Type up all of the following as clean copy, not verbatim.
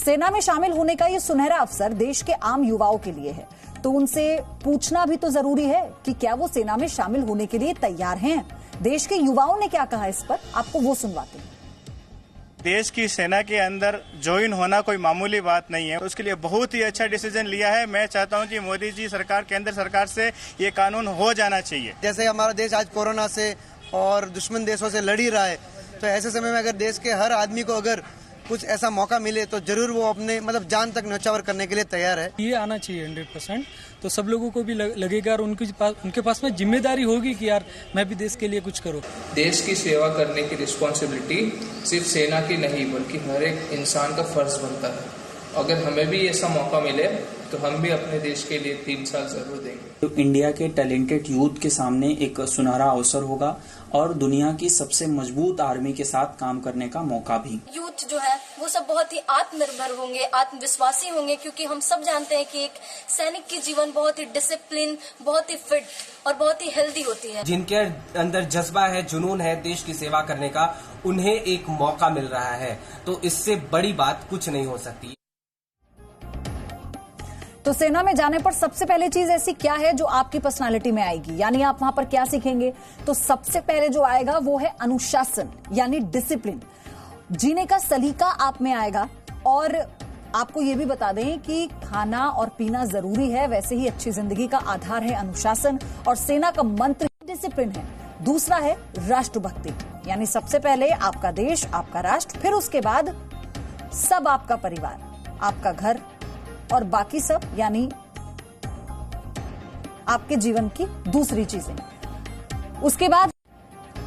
सेना में शामिल होने का ये सुनहरा अवसर देश के आम युवाओं के लिए है, तो उनसे पूछना भी तो जरूरी है कि क्या वो सेना में शामिल होने के लिए तैयार हैं। देश के युवाओं ने क्या कहा इस पर, आपको वो सुनवाते हैं। देश की सेना के अंदर ज्वाइन होना कोई मामूली बात नहीं है, उसके लिए बहुत ही अच्छा डिसीजन लिया है। मैं चाहता हूं कि मोदी जी सरकार, केंद्र सरकार से ये कानून हो जाना चाहिए। जैसे हमारा देश आज कोरोना से और दुश्मन देशों से लड़ ही रहा है, तो ऐसे समय में अगर देश के हर आदमी को अगर कुछ ऐसा मौका मिले तो जरूर वो अपने जान तक न्यौछावर करने के लिए तैयार है। ये आना चाहिए 100%, तो सब लोगों को भी लगेगा और उनके पास में जिम्मेदारी होगी कि यार मैं भी देश के लिए कुछ करूं। देश की सेवा करने की रिस्पॉन्सिबिलिटी सिर्फ सेना की नहीं बल्कि हर एक इंसान का फर्ज बनता है। अगर हमें भी ऐसा मौका मिले तो हम भी अपने देश के लिए 3 साल जरूर देंगे। तो इंडिया के टैलेंटेड यूथ के सामने एक सुनहरा अवसर होगा और दुनिया की सबसे मजबूत आर्मी के साथ काम करने का मौका भी। यूथ जो है वो सब बहुत ही आत्मनिर्भर होंगे, आत्मविश्वासी होंगे, क्योंकि हम सब जानते हैं कि एक सैनिक की जीवन बहुत ही डिसिप्लिन, बहुत ही फिट और बहुत ही हेल्दी होती है। जिनके अंदर जज्बा है, जुनून है देश की सेवा करने का, उन्हें एक मौका मिल रहा है, तो इससे बड़ी बात कुछ नहीं हो सकती। तो सेना में जाने पर सबसे पहले चीज ऐसी क्या है जो आपकी पर्सनालिटी में आएगी, यानी आप वहां पर क्या सीखेंगे? तो सबसे पहले जो आएगा वो है अनुशासन, यानी डिसिप्लिन। जीने का सलीका आप में आएगा। और आपको ये भी बता दें कि खाना और पीना जरूरी है, वैसे ही अच्छी जिंदगी का आधार है अनुशासन, और सेना का मंत्र डिसिप्लिन है। दूसरा है राष्ट्रभक्ति, यानी सबसे पहले आपका देश, आपका राष्ट्र, फिर उसके बाद सब आपका परिवार, आपका घर और बाकी सब, यानी आपके जीवन की दूसरी चीजें। उसके बाद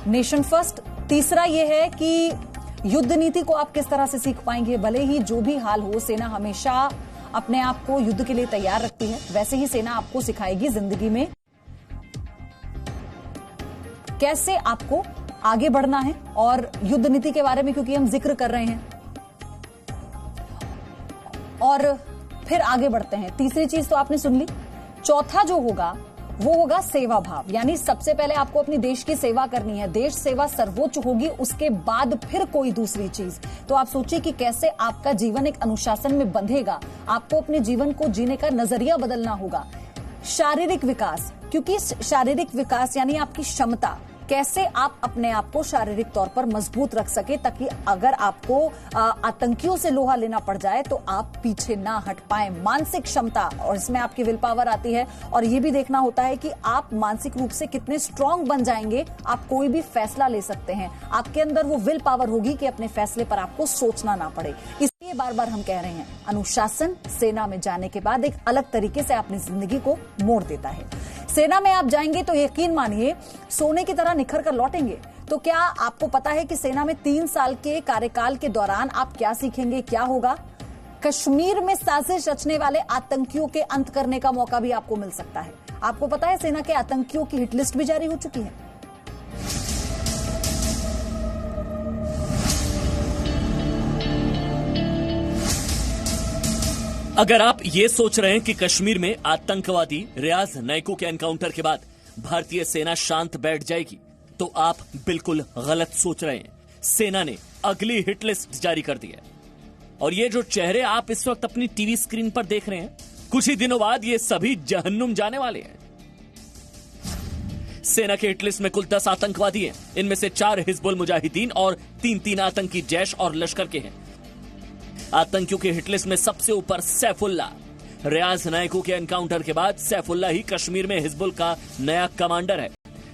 नेशन फर्स्ट। तीसरा यह है कि युद्ध नीति को आप किस तरह से सीख पाएंगे। भले ही जो भी हाल हो, सेना हमेशा अपने आप को युद्ध के लिए तैयार रखती है, वैसे ही सेना आपको सिखाएगी जिंदगी में कैसे आपको आगे बढ़ना है। और युद्ध नीति के बारे में क्योंकि हम जिक्र कर रहे हैं, और फिर आगे बढ़ते हैं। तीसरी चीज तो आपने सुन ली। चौथा जो होगा वो होगा सेवा भाव, यानी सबसे पहले आपको अपनी देश की सेवा करनी है, देश सेवा सर्वोच्च होगी, उसके बाद फिर कोई दूसरी चीज। तो आप सोचिए कि कैसे आपका जीवन एक अनुशासन में बंधेगा। आपको अपने जीवन को जीने का नजरिया बदलना होगा। शारीरिक विकास, क्योंकि शारीरिक विकास यानी आपकी क्षमता, कैसे आप अपने आप को शारीरिक तौर पर मजबूत रख सके, ताकि अगर आपको आतंकियों से लोहा लेना पड़ जाए तो आप पीछे ना हट पाए। मानसिक क्षमता, और इसमें आपकी विल पावर आती है। और ये भी देखना होता है कि आप मानसिक रूप से कितने स्ट्रांग बन जाएंगे, आप कोई भी फैसला ले सकते हैं। आपके अंदर वो विल पावर होगी कि अपने फैसले पर आपको सोचना ना पड़े। इसलिए बार बार हम कह रहे हैं, अनुशासन सेना में जाने के बाद एक अलग तरीके से अपनी जिंदगी को मोड़ देता है। सेना में आप जाएंगे तो यकीन मानिए सोने की तरह निखर कर लौटेंगे। तो क्या आपको पता है कि सेना में 3 साल के कार्यकाल के दौरान आप क्या सीखेंगे, क्या होगा? कश्मीर में साजिश रचने वाले आतंकियों के अंत करने का मौका भी आपको मिल सकता है। आपको पता है सेना के आतंकियों की हिट लिस्ट भी जारी हो चुकी है। अगर आप ये सोच रहे हैं कि कश्मीर में आतंकवादी रियाज नैको के एनकाउंटर के बाद भारतीय सेना शांत बैठ जाएगी, तो आप बिल्कुल गलत सोच रहे हैं। सेना ने अगली हिट लिस्ट जारी कर दी है, और ये जो चेहरे आप इस वक्त अपनी टीवी स्क्रीन पर देख रहे हैं, कुछ ही दिनों बाद ये सभी जहन्नुम जाने वाले हैं। सेना के हिट लिस्ट में कुल 10 आतंकवादी हैं। इनमें से 4 हिजबुल मुजाहिदीन और 3 आतंकी जैश और लश्कर के हैं। आतंकियों के हिटलिस्ट में सबसे ऊपर सैफुल्ला। रियाज नायको के एनकाउंटर के बाद सैफुल्ला ही कश्मीर में हिजबुल का नया कमांडर है।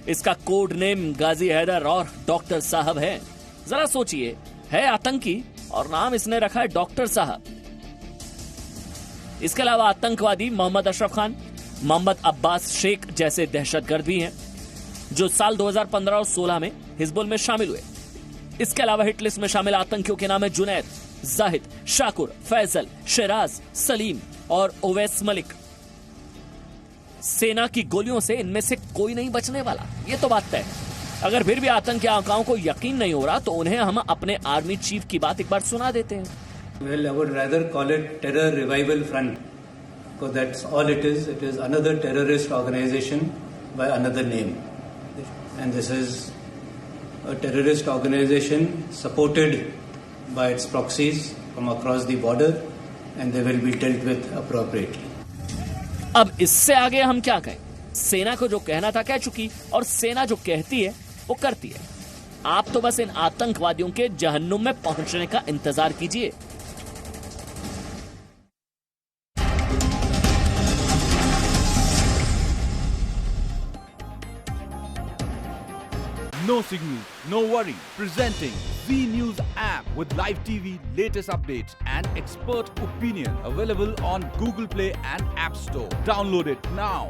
इसका कोड नेम गाजी हैदर और डॉक्टर साहब है। जरा सोचिए, है आतंकी और नाम इसने रखा है डॉक्टर साहब। इसके अलावा आतंकवादी मोहम्मद अशरफ खान, मोहम्मद अब्बास शेख जैसे दहशतगर्द भी हैं, जो साल 2015 और 16 में हिजबुल में शामिल हुए। इसके अलावा हिटलिस्ट में शामिल आतंकियों के नाम है जुनैद, जाहिद, शाकुर, फैजल, शेराज, सलीम और ओवैस मलिक। सेना की गोलियों से इनमें से कोई नहीं बचने वाला, ये तो बात तय है। अगर फिर भी आतंकी आकाओं को यकीन नहीं हो रहा तो उन्हें हम अपने आर्मी चीफ की बात एक बार सुना देते हैं। Well, I would rather call it Terror Revival Front, because that's all it is. It is another terrorist organization by another name, and this is a terrorist organization supported by its proxies from across the border, and they will be dealt with appropriately. अब इससे आगे हम क्या कहें? सेना को जो कहना था कह चुकी, और सेना जो कहती है वो करती है। आप तो बस इन आतंकवादियों के जहन्नुम में पहुंचने का इंतजार कीजिए। No signal, no worry. Presenting Z News app with live TV, latest updates and expert opinion. Available on Google Play and App Store. Download it now.